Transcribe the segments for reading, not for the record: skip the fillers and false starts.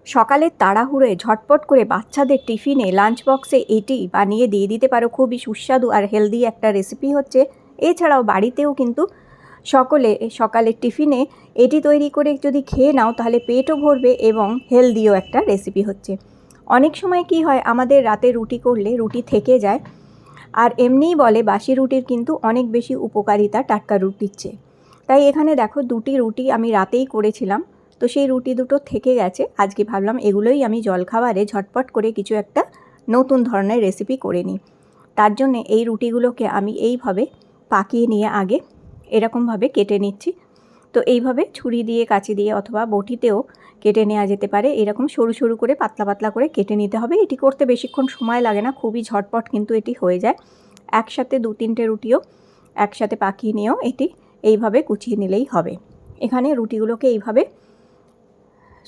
সকালের তাড়াহুড়োয় ঝটপট করে বাচ্চাদের টিফিনে লাঞ্চ বক্সে এটি বানিয়ে দিয়ে দিতে পারো। খুবই সুস্বাদু আর হেলদি একটা রেসিপি হচ্ছে। এছাড়াও বাড়িতেও কিন্তু সকলে সকালের টিফিনে এটি তৈরি করে যদি খেয়ে নাও তাহলে পেটও ভরবে এবং হেলদিও একটা রেসিপি হচ্ছে। অনেক সময় কি হয়, আমাদের রাতে রুটি করলে রুটি থেকে যায়, আর এমনিই বলে বাসি রুটির কিন্তু অনেক বেশি উপকারিতা টাটকা রুটির চেয়ে। তাই এখানে দেখো, দুটি রুটি আমি রাতেই করেছিলাম, তো সেই রুটি দুটো থেকে গেছে। আজকে ভাবলাম এগুলোই আমি জলখাবারে ঝটপট করে কিছু একটা নতুন ধরনের রেসিপি করে নিই। তার জন্যে এই রুটিগুলোকে আমি এইভাবে পাকিয়ে নিয়ে আগে এরকমভাবে কেটে নিচ্ছি। তো এইভাবে ছুরি দিয়ে, কাঁচি দিয়ে অথবা বটিতেও কেটে নেওয়া যেতে পারে। এরকম সরু সরু করে পাতলা পাতলা করে কেটে নিতে হবে। এটি করতে বেশিক্ষণ সময় লাগে না, খুবই ঝটপট কিন্তু এটি হয়ে যায়। একসাথে 2-3টে রুটিও একসাথে পাকিয়ে নিয়েও এটি এইভাবে কুচিয়ে নিলেই হবে। এখানে রুটিগুলোকে এইভাবে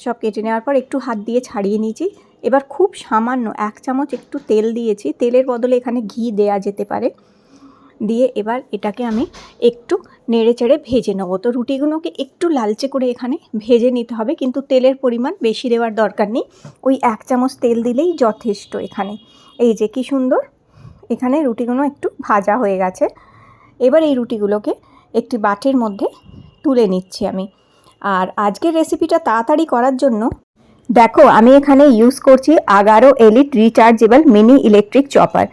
সব কেটে নেওয়ার পর একটু হাত দিয়ে ছাড়িয়ে নিয়েছি। এবার খুব সামান্য 1 চামচ একটু তেল দিয়েছি, তেলের বদলে এখানে ঘি দেয়া যেতে পারে। দিয়ে এবার এটাকে আমি একটু নেড়ে চেড়ে ভেজে নেব। তো রুটিগুলোকে একটু লালচে করে এখানে ভেজে নিতে হবে, কিন্তু তেলের পরিমাণ বেশি দেওয়ার দরকার নেই, ওই 1 চামচ তেল দিলেই যথেষ্ট। এখানে এই যে কি সুন্দর এখানে রুটিগুলো একটু ভাজা হয়ে গেছে। এবার এই রুটিগুলোকে একটি বাটির মধ্যে তুলে নিচ্ছি আমি। আর আজকের রেসিপিটা তাড়াতাড়ি করার জন্য দেখো, আমি এখানে ইউজ করছি Agaro elite rechargeable mini electric chopper.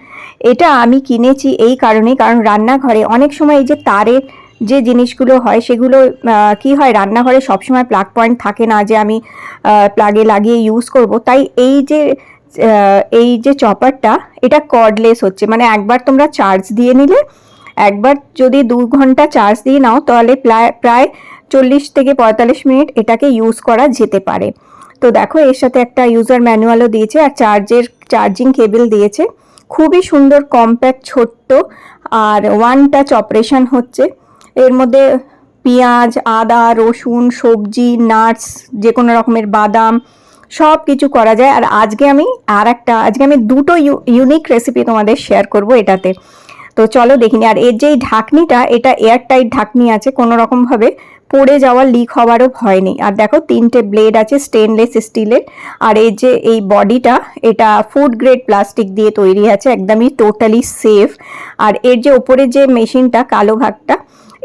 এটা আমি কিনেছি এই কারণে, কারণ রান্নাঘরে অনেক সময় এই যে তারের যে জিনিসগুলো হয় সেগুলো কি হয়, রান্নাঘরে সবসময় প্লাগ পয়েন্ট থাকে না যে আমি প্লাগে লাগিয়ে ইউজ করব। তাই এই যে চপারটা, এটা কর্ডলেস হচ্ছে, মানে একবার তোমরা চার্জ দিয়ে নিলে, একবার যদি 2 ঘন্টা চার্জ দিয়ে নাও তাহলে প্রায় 40 থেকে 45 মিনিট এটাকে ইউজ করা যেতে পারে। তো দেখো, এর সাথে একটা ইউজার ম্যানুয়ালও দিয়েছে আর চার্জিং কেবল দিয়েছে। খুবই সুন্দর, কম্প্যাক্ট, ছোট্ট, আর 1 টাচ অপারেশন হচ্ছে। এর মধ্যে পেঁয়াজ, আদা, রসুন, সবজি, নাটস, যে কোনো রকমের বাদাম সব কিছু করা যায়। আর আজকে আমি দুটো ইউনিক রেসিপি তোমাদের শেয়ার করব এটাতে। তো চলো দেখিনি। আর এর যেই ঢাকনিটা, এটা এয়ার টাইট ঢাকনি আছে, কোনো রকমভাবে পড়ে যাওয়ার, লিক হওয়ারও ভয় নেই। আর দেখো 3টে ব্লেড আছে স্টেনলেস স্টিলের। আর এই বডিটা, এটা ফুড গ্রেড প্লাস্টিক দিয়ে তৈরি আছে, একদমই টোটালি সেফ। আর এর যে ওপরে যে মেশিনটা, কালো ভাগটা,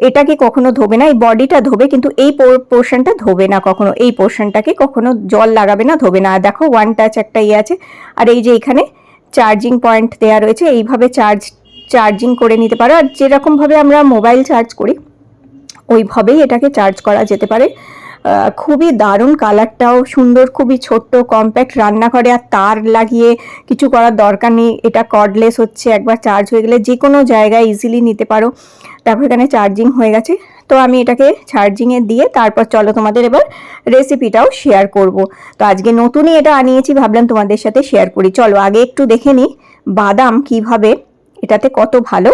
এটাকে কখনো ধোবে না, এই বডিটা ধোবে, কিন্তু এই পোর্শনটা ধোবে না কখনো। এই পোর্শনটাকে কখনো জল লাগাবে না, ধোবে না। আর দেখো 1 টাচ একটা আছে। আর এই যে এখানে চার্জিং পয়েন্ট দেওয়া রয়েছে, এইভাবে চার্জিং করে নিতে পারো। আর যেরকমভাবে আমরা মোবাইল চার্জ করি ওইভাবেই এটাকে চার্জ করা যেতে পারে। খুবই দারুণ, কালারটাও সুন্দর, খুবই ছোট্ট, কম্প্যাক্ট। রান্নাঘরে আর তার লাগিয়ে কিছু করার দরকার নেই, এটা কর্ডলেস হচ্ছে, একবার চার্জ হয়ে গেলে যে কোনো জায়গায় ইজিলি নিতে পারো। তারপর এখানে চার্জিং হয়ে গেছে। তো আমি এটাকে চার্জিংয়ে দিয়ে তারপর চলো তোমাদের এবার রেসিপিটাও শেয়ার করব। তো আজকে নতুনই এটা আনিয়েছি, ভাবলাম তোমাদের সাথে শেয়ার করি। চলো আগে একটু দেখে নিই বাদাম কিভাবে এটাতে কত ভালো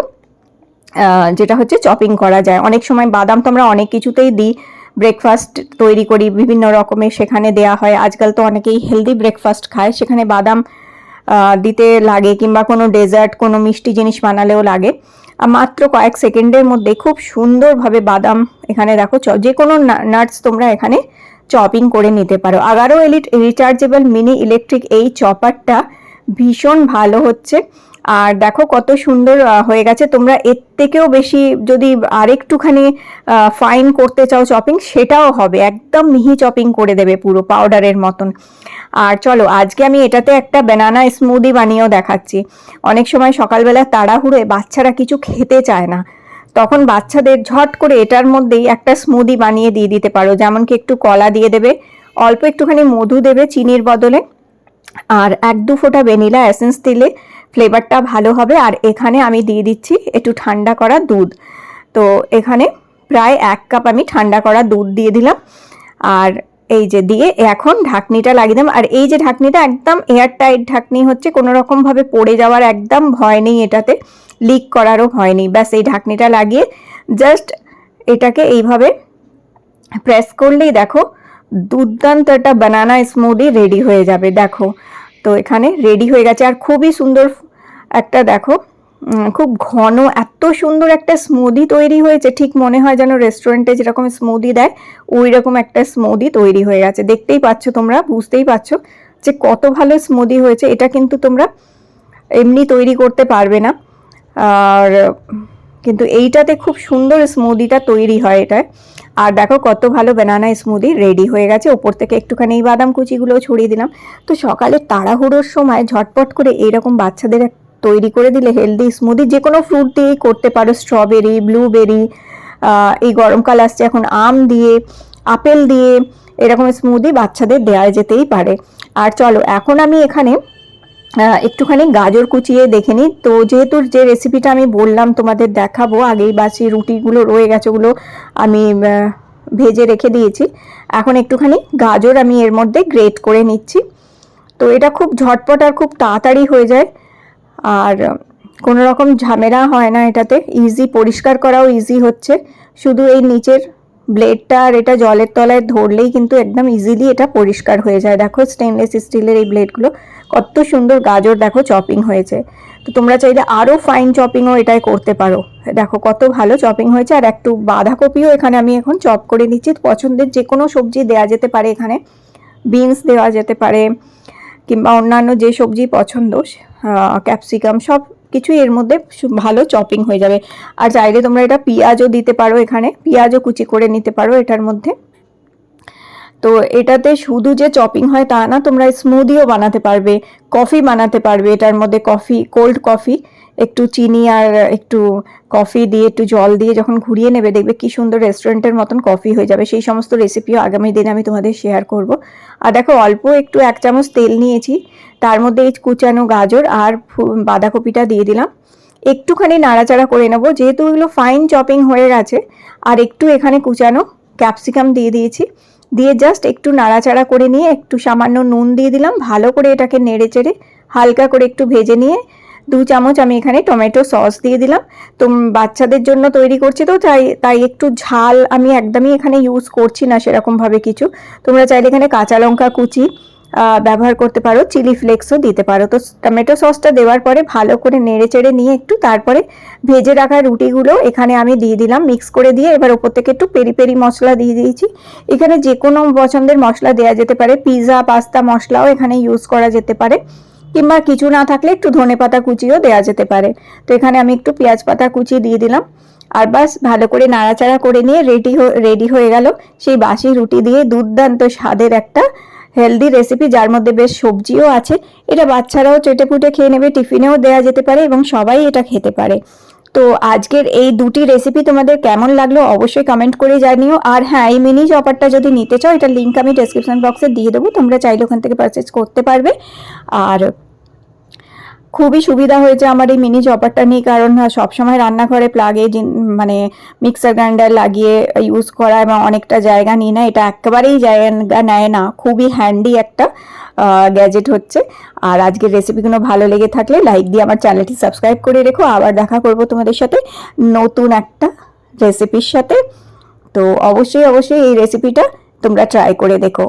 যেটা হচ্ছে চপিং করা যায়। অনেক সময় বাদাম তো আমরা অনেক কিছুতেই দিই, ব্রেকফাস্ট তৈরি করি বিভিন্ন রকমের, সেখানে দেয়া হয়। আজকাল তো অনেকেই হেলদি ব্রেকফাস্ট খায়, সেখানে বাদাম দিতে লাগে, কিংবা কোনো ডেজার্ট, কোনো মিষ্টি জিনিস বানালেও লাগে। মাত্র কয়েক সেকেন্ডের মধ্যে খুব সুন্দরভাবে বাদাম, এখানে দেখো যে কোনো নাটস তোমরা এখানে চপিং করে নিতে পারো। Agaro elite rechargeable mini electric এই চপারটা ভীষণ ভালো হচ্ছে। আর দেখো কত সুন্দর হয়ে গেছে। তোমরা এর থেকেও বেশি যদি আরেকটুখানি ফাইন করতে চাও চপিং, সেটাও হবে, একদম মিহি চপিং করে দেবে, পুরো পাউডারের মতন। আর চলো আজকে আমি এটাতে একটা ব্যানানা স্মুদি বানিয়েও দেখাচ্ছি। অনেক সময় সকালবেলা তাড়াহুড়োয় বাচ্চারা কিছু খেতে চায় না, তখন বাচ্চাদের ঝট করে এটার মধ্যেই একটা স্মুদি বানিয়ে দিয়ে দিতে পারো। যেমন কি একটু কলা দিয়ে দেবে, অল্প একটুখানি মধু দেবে চিনির বদলে, আর 1-2 ফোঁটা ভ্যানিলা এসেন্স দিলে ফ্লেভারটা ভালো হবে। আর এখানে আমি দিয়ে দিচ্ছি একটু ঠান্ডা করা দুধ। তো এখানে প্রায় 1 কাপ আমি ঠান্ডা করা দুধ দিয়ে দিলাম। আর এই যে দিয়ে এখন ঢাকনিটা লাগিয়ে দিলাম। আর এই যে ঢাকনিটা একদম এয়ার টাইট ঢাকনি হচ্ছে, কোনো রকমভাবে পড়ে যাওয়ার একদম ভয় নেই, এটাতে লিক করারও ভয় নেই। ব্যাস এই ঢাকনিটা লাগিয়ে জাস্ট এটাকে এইভাবে প্রেস করলেই দেখো দুর্দান্ত একটা বানানা স্মুদি রেডি হয়ে যাবে। দেখো তো এখানে রেডি হয়ে গেছে, আর খুবই সুন্দর একটা দেখো খুব ঘন, এত সুন্দর একটা স্মুদি তৈরি হয়েছে, ঠিক মনে হয় যেন রেস্টুরেন্টে যেরকম স্মুদি দেয় ওই রকম একটা স্মুদি তৈরি হয়ে গেছে। দেখতেই পাচ্ছ তোমরা, বুঝতেই পারছো যে কত ভালো স্মুদি হয়েছে। এটা কিন্তু তোমরা এমনি তৈরি করতে পারবে না, আর কিন্তু এইটাতে খুব সুন্দর স্মুদিটা তৈরি হয় এটায়। আর দেখো কত ভালো বানানা স্মুদি রেডি হয়ে গেছে। ওপর থেকে একটুখানি এই বাদাম কুচিগুলো ছড়িয়ে দিলাম। তো সকালে তাড়াহুড়োর সময় ঝটপট করে এইরকম বাচ্চাদের তৈরি করে দিলে হেলদি স্মুদি যে কোনো ফ্রুট দিয়েই করতে পারো, স্ট্রবেরি, ব্লুবেরি, এই গরমকাল আসছে এখন আম দিয়ে, আপেল দিয়ে এরকম স্মুদি বাচ্চাদের দেওয়া যেতেই পারে। আর চলো এখন আমি এখানে একটুখানি গাজর কুচিয়ে দেখে নিই। তো যেহেতু যে রেসিপিটা আমি বললাম তোমাদের দেখাবো, আগেই বাসি রুটিগুলো রয়ে গেছে ওগুলো আমি ভেজে রেখে দিয়েছি। এখন একটুখানি গাজর আমি এর মধ্যে গ্রেট করে নিচ্ছি। তো এটা খুব ঝটপট আর খুব তাড়াতাড়ি হয়ে যায়, আর কোনো রকম ঝামেলা হয় না এটাতে। ইজি, পরিষ্কার করাও ইজি হচ্ছে। শুধু এই নিচের ব্লেডটা আর এটা জলের তলায় ধরলেই কিন্তু একদম ইজিলি এটা পরিষ্কার হয়ে যায়। দেখো স্টেনলেস স্টিলের এই ব্লেডগুলো কত সুন্দর গাজর দেখো চপিং হয়েছে। তো তোমরা চাইলে আরও ফাইন চপিংও এটাই করতে পারো। দেখো কত ভালো চপিং হয়েছে। আর একটু বাঁধাকপিও এখানে আমি এখন চপ করে নিচ্ছি। পছন্দের যে কোনো সবজি দেওয়া যেতে পারে এখানে, বিনস দেওয়া যেতে পারে কিংবা অন্যান্য যে সবজি পছন্দ, ক্যাপসিকাম, সব কিছুই এর মধ্যে ভালো চপিং হয়ে যাবে। আর চাইলে তোমরা এটা পেঁয়াজও দিতে পারো, এখানে পেঁয়াজও কুচি করে নিতে পারো এটার মধ্যে। তো এটাতে শুধু যে চপিং হয় তা না, তোমরা স্মুদিও বানাতে পারবে, কফি বানাতে পারবে এটার মধ্যে। কফি, কোল্ড কফি, একটু চিনি আর একটু কফি দিয়ে একটু জল দিয়ে যখন ঘুরিয়ে নেবে দেখবে কি সুন্দর রেস্টুরেন্টের মতন কফি হয়ে যাবে। সেই সমস্ত রেসিপিও আগামী দিনে আমি তোমাদের শেয়ার করব। আর দেখো অল্প একটু 1 চামচ তেল নিয়েছি, তার মধ্যে এই কুচানো গাজর আর বাঁধাকপিটা দিয়ে দিলাম। একটুখানি নাড়াচাড়া করে নেবো, যেহেতু এগুলো ফাইন চপিং হয়ে গেছে। আর একটু এখানে কুচানো ক্যাপসিকাম দিয়ে দিয়েছি, দিয়ে জাস্ট একটু নাড়াচাড়া করে নিয়ে একটু সামান্য নুন দিয়ে দিলাম। ভালো করে এটাকে নেড়ে চেড়ে হালকা করে একটু ভেজে নিয়ে 2 চামচ আমি এখানে টমেটো সস দিয়ে দিলাম। তো বাচ্চাদের জন্য তৈরি করছি, তো তাই একটু ঝাল আমি একদমই এখানে ইউজ করছি না সেরকমভাবে কিছু। তোমরা চাইলে এখানে কাঁচা লঙ্কা কুচি ব্যবহার করতে পারো, চিলি ফ্লেক্সও দিতে পারো। তো টমেটো সসটা দেওয়ার পরে ভালো করে নেড়ে চেড়ে নিয়ে একটু তারপরে ভেজে রাখা রুটিগুলো এখানে আমি দিয়ে দিলাম মিক্স করে দিয়ে। এবার ওপর থেকে একটু পেরি পেরি মশলা দিয়ে দিয়েছি। এখানে যে কোনো পছন্দের মশলা দেওয়া যেতে পারে, পিৎজা পাস্তা মশলাও এখানে ইউজ করা যেতে পারে, কিংবা কিছু না থাকলে একটু ধনেপাতা কুচিও দেওয়া যেতে পারে। তো এখানে আমি একটু পেঁয়াজ পাতা কুচি দিয়ে দিলাম। আর বাস ভালো করে নাড়াচাড়া করে নিয়ে রেডি হয়ে গেল সেই বাসি রুটি দিয়ে দুর্দান্ত স্বাদের একটা হেলদি রেসিপি, যার মধ্যে বেশ সবজিও আছে। এটা বাচ্চারাও চেটে পুটে খেয়ে নেবে, টিফিনেও দেওয়া যেতে পারে এবং সবাই এটা খেতে পারে। তো আজকের এই দুটি রেসিপি তোমাদের কেমন লাগলো অবশ্যই কমেন্ট করে জানিও। আর হ্যাঁ, এই মিনি চপারটা যদি নিতে চাও, এটার লিঙ্ক আমি ডেসক্রিপশন বক্সে দিয়ে দেবো, তোমরা চাইলে ওখান থেকে পারচেজ করতে পারবে। আর খুবই সুবিধা হয়েছে আমার এই মিনি চপারটা নিয়ে, কারণ সবসময় রান্নাঘরে প্লাগে মানে মিক্সার গ্রাইন্ডার লাগিয়ে ইউজ করা এবং অনেকটা জায়গা নিয়ে না, এটা একেবারেই জায়গা নেয় না। খুবই হ্যান্ডি একটা গ্যাজেট হচ্ছে। আর আজকের রেসিপিগুলো ভালো লেগে থাকলে লাইক দিয়ে আমার চ্যানেলটি সাবস্ক্রাইব করে রেখো। আবার দেখা করব তোমাদের সাথে নতুন একটা রেসিপির সাথে। তো অবশ্যই এই রেসিপিটা তোমরা ট্রাই করে দেখো।